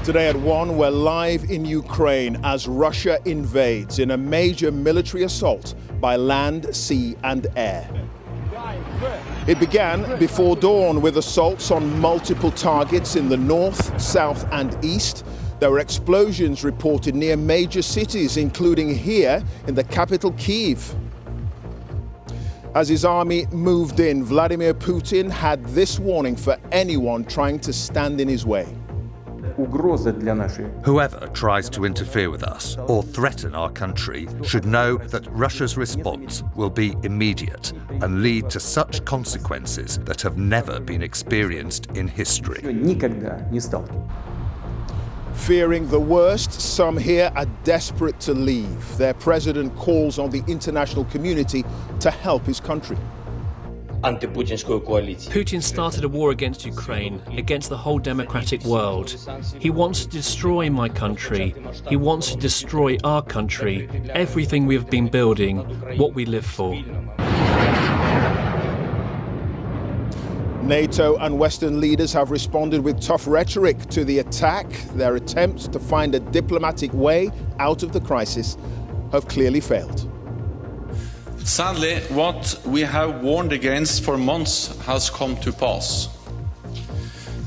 Today at 1, we're live in Ukraine as Russia invades in a major military assault by land, sea and air. It began before dawn with assaults on multiple targets in the north, south and east. There were explosions reported near major cities, including here in the capital Kiev. As his army moved in, Vladimir Putin had this warning for anyone trying to stand in his way. Whoever tries to interfere with us or threaten our country should know that Russia's response will be immediate and lead to such consequences that have never been experienced in history. Fearing the worst, some here are desperate to leave. Their president calls on the international community to help his country. Putin started a war against Ukraine, against the whole democratic world. He wants to destroy my country. He wants to destroy our country, everything we have been building, what we live for. NATO and Western leaders have responded with tough rhetoric to the attack. Their attempts to find a diplomatic way out of the crisis have clearly failed. Sadly, what we have warned against for months has come to pass.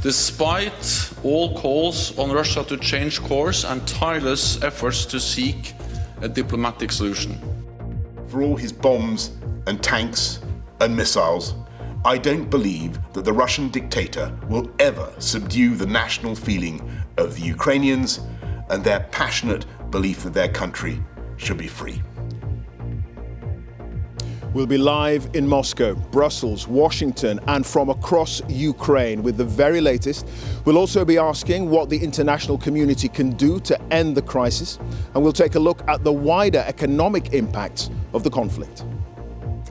Despite all calls on Russia to change course and tireless efforts to seek a diplomatic solution. For all his bombs and tanks and missiles, I don't believe that the Russian dictator will ever subdue the national feeling of the Ukrainians and their passionate belief that their country should be free. We'll be live in Moscow, Brussels, Washington, and from across Ukraine with the very latest. We'll also be asking what the international community can do to end the crisis, and we'll take a look at the wider economic impacts of the conflict.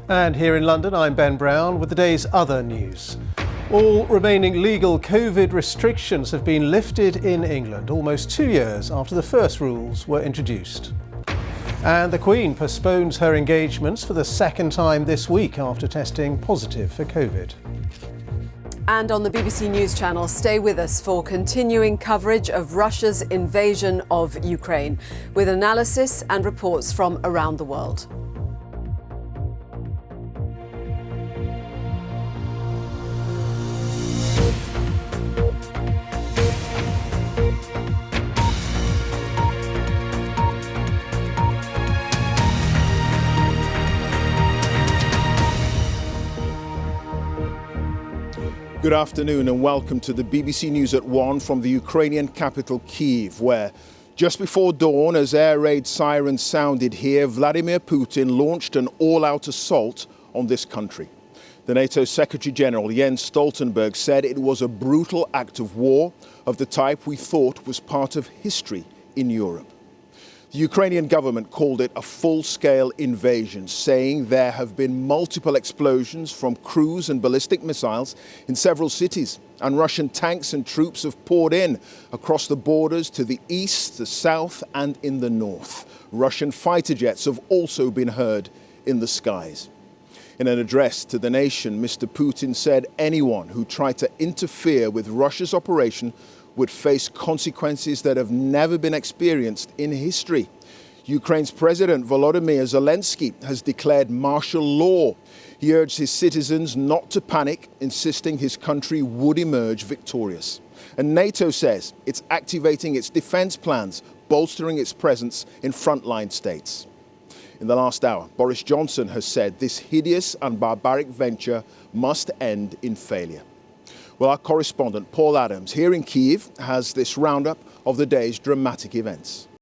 And here in London, I'm Ben Brown with the day's other news. All remaining legal COVID restrictions have been lifted in England, almost 2 years after the first rules were introduced. And the Queen postpones her engagements for the second time this week after testing positive for COVID. And on the BBC News Channel, stay with us for continuing coverage of Russia's invasion of Ukraine, with analysis and reports from around the world. Good afternoon and welcome to the BBC News at 1 from the Ukrainian capital Kiev, where just before dawn, as air raid sirens sounded here, Vladimir Putin launched an all-out assault on this country. The NATO Secretary General Jens Stoltenberg said it was a brutal act of war of the type we thought was part of history in Europe. The Ukrainian government called it a full-scale invasion, saying there have been multiple explosions from cruise and ballistic missiles in several cities, and Russian tanks and troops have poured in across the borders to the east, the south and in the north. Russian fighter jets have also been heard in the skies. In an address to the nation, Mr. Putin said anyone who tried to interfere with Russia's operation would face consequences that have never been experienced in history. Ukraine's President Volodymyr Zelensky has declared martial law. He urged his citizens not to panic, insisting his country would emerge victorious. And NATO says it's activating its defense plans, bolstering its presence in frontline states. In the last hour, Boris Johnson has said this hideous and barbaric venture must end in failure. Well, our correspondent Paul Adams here in Kiev has this roundup of the day's dramatic events.